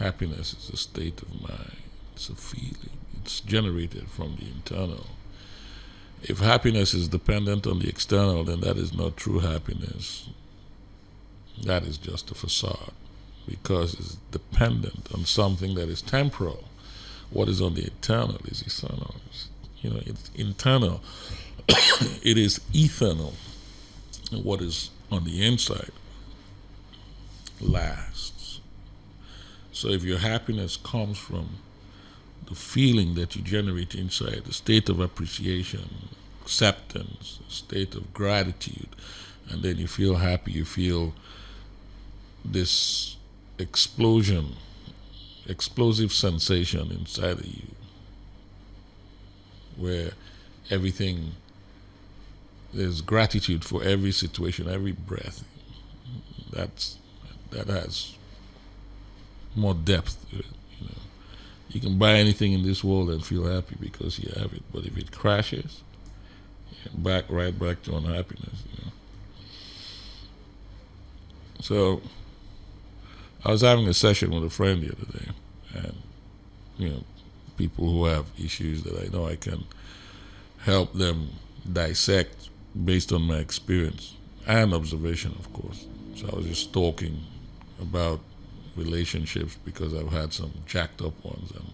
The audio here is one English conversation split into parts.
Happiness is a state of mind. It's a feeling. It's generated from the internal. If happiness is dependent on the external, then that is not true happiness. That is just a facade because it's dependent on something that is temporal. What is on the internal is eternal. It's internal. It is eternal. And what is on the inside lasts. So if your happiness comes from the feeling that you generate inside, the state of appreciation, acceptance, a state of gratitude, and then you feel happy, you feel this explosive sensation inside of you where everything, there's gratitude for every situation, every breath. That has more depth to it. You can buy anything in this world and feel happy because you have it, but if it crashes, you're right back to unhappiness. So I was having a session with a friend the other day, and people who have issues that I know I can help them dissect based on my experience and observation, of course. So I was just talking about relationships because I've had some jacked up ones, and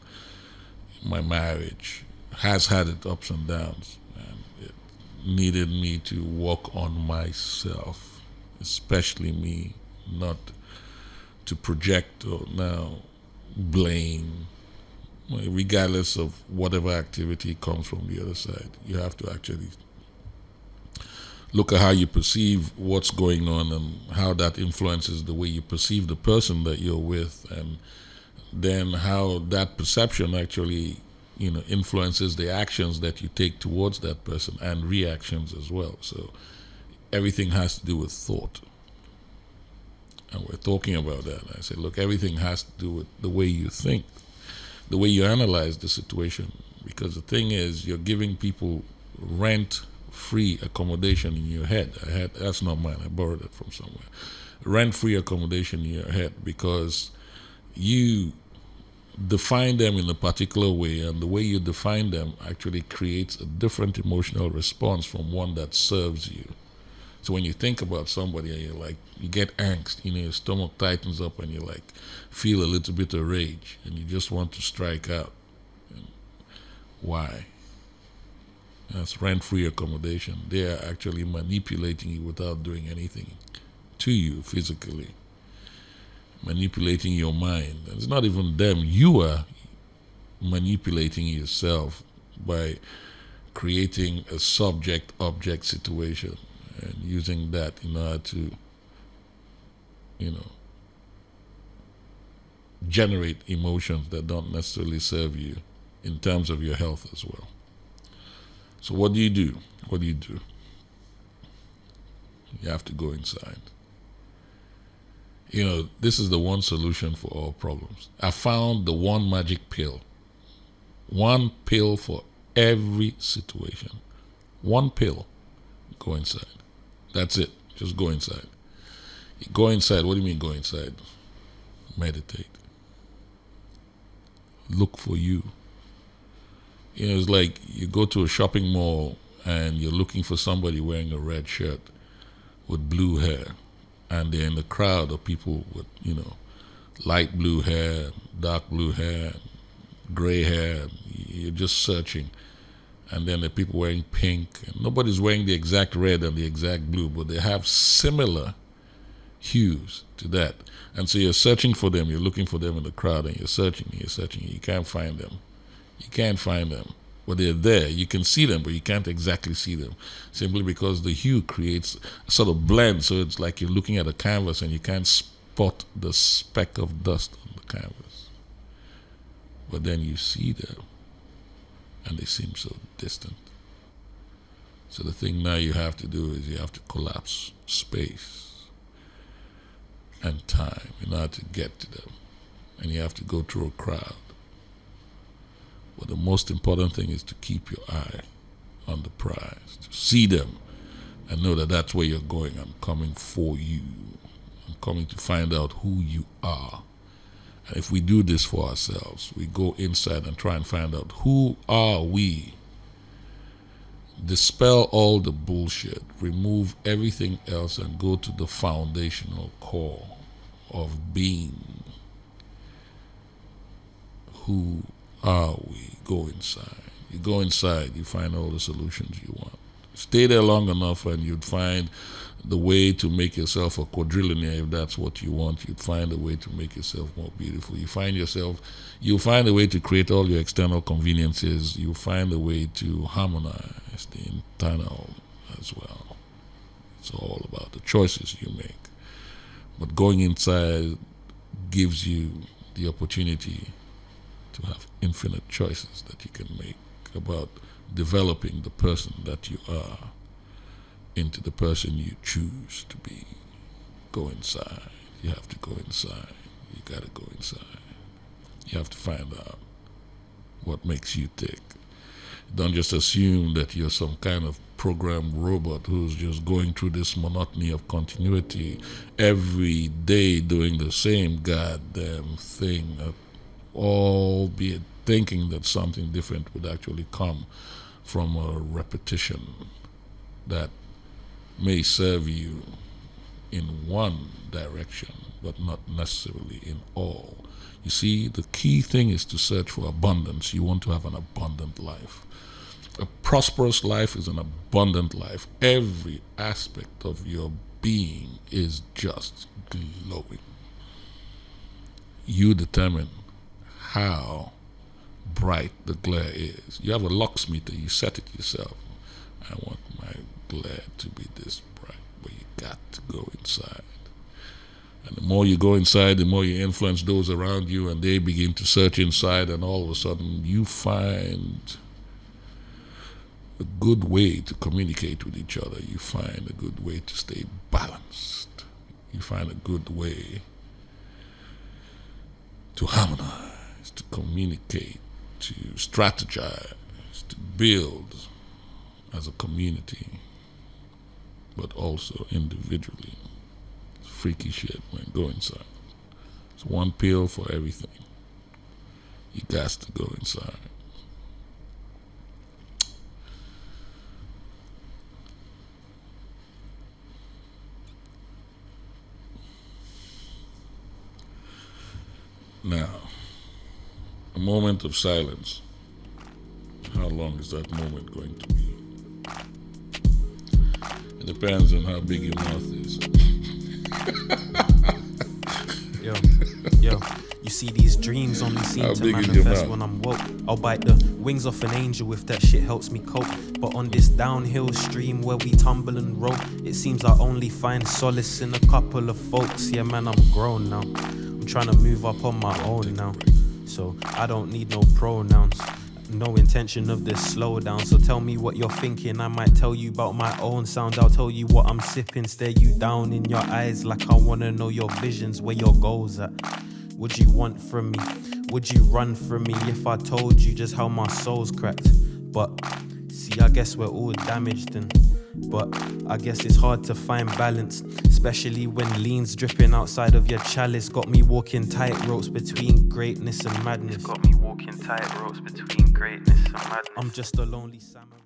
my marriage has had its ups and downs, and it needed me to work on myself, especially me, not to project or now blame, regardless of whatever activity comes from the other side. You have to actually look at how you perceive what's going on and how that influences the way you perceive the person that you're with, and then how that perception actually influences the actions that you take towards that person and reactions as well. So everything has to do with thought, and we're talking about that. I say, look, everything has to do with the way you think, the way you analyze the situation, because the thing is, you're giving people rent-free accommodation in your head. That's not mine, I borrowed it from somewhere. Rent-free accommodation in your head because you define them in a particular way, and the way you define them actually creates a different emotional response from one that serves you. So when you think about somebody and you get angst, your stomach tightens up and you feel a little bit of rage and you just want to strike out. And why? That's rent-free accommodation. They are actually manipulating you without doing anything to you physically. Manipulating your mind. It's not even them. You are manipulating yourself by creating a subject-object situation and using that in order to, generate emotions that don't necessarily serve you in terms of your health as well. So what do you do? You have to go inside. This is the one solution for all problems. I found the one magic pill. One pill for every situation. One pill. Go inside. That's it. Just go inside. Go inside. What do you mean go inside? Meditate. Look for you. It's like you go to a shopping mall and you're looking for somebody wearing a red shirt with blue hair, and they're in the crowd of people with, light blue hair, dark blue hair, gray hair. You're just searching. And then the people wearing pink. And nobody's wearing the exact red and the exact blue, but they have similar hues to that. And so you're searching for them. You're looking for them in the crowd, and you're searching. You can't find them. But they're there. You can see them, but you can't exactly see them, simply because the hue creates a sort of blend. So it's like you're looking at a canvas and you can't spot the speck of dust on the canvas. But then you see them, and they seem so distant. So the thing now you have to do is you have to collapse space and time in order to get to them. And you have to go through a crowd. But the most important thing is to keep your eye on the prize, to see them and know that that's where you're going. I'm coming for you. I'm coming to find out who you are And if we do this for ourselves, we go inside and try and find out who are we. Dispel all the bullshit, remove everything else, and go to the foundational core of being. Who are we? Go inside. You go inside, you find all the solutions you want. Stay there long enough and you'd find the way to make yourself a quadrillionaire. If that's what you want, you'd find a way to make yourself more beautiful. You'll find a way to create all your external conveniences. You'll find a way to harmonize the internal as well. It's all about the choices you make. But going inside gives you the opportunity to have infinite choices that you can make about developing the person that you are into the person you choose to be. Go inside. You have to go inside. You gotta go inside. You have to find out what makes you tick. Don't just assume that you're some kind of programmed robot who's just going through this monotony of continuity every day doing the same goddamn thing, albeit thinking that something different would actually come from a repetition that may serve you in one direction, but not necessarily in all. You see, the key thing is to search for abundance. You want to have an abundant life. A prosperous life is an abundant life. Every aspect of your being is just glowing. You determine how bright the glare is. You have a luxmeter, you set it yourself. I want my glare to be this bright, but you got to go inside. And the more you go inside, the more you influence those around you, and they begin to search inside, and all of a sudden you find a good way to communicate with each other. You find a good way to stay balanced. You find a good way to harmonize, to communicate, to strategize, to build as a community, but also individually. It's freaky shit, man. Go inside. It's one pill for everything. You got to go inside. Now, a moment of silence. How long is that moment going to be? It depends on how big your mouth is. Yo, you see these dreams only seem to manifest when I'm woke. I'll bite the wings off an angel if that shit helps me cope. But on this downhill stream where we tumble and roll, it seems I only find solace in a couple of folks. Yeah, man, I'm grown now. I'm trying to move up on my own now. So I don't need no pronouns. No intention of this slowdown. So tell me what you're thinking. I might tell you about my own sound. I'll tell you what I'm sipping. Stare you down in your eyes like I wanna know your visions, where your goals at. Would you want from me? Would you run from me if I told you just how my soul's cracked? But see, I guess we're all damaged, but I guess it's hard to find balance, especially when lean's dripping outside of your chalice. Got me walking tight ropes between greatness and madness. I'm just a lonely samurai.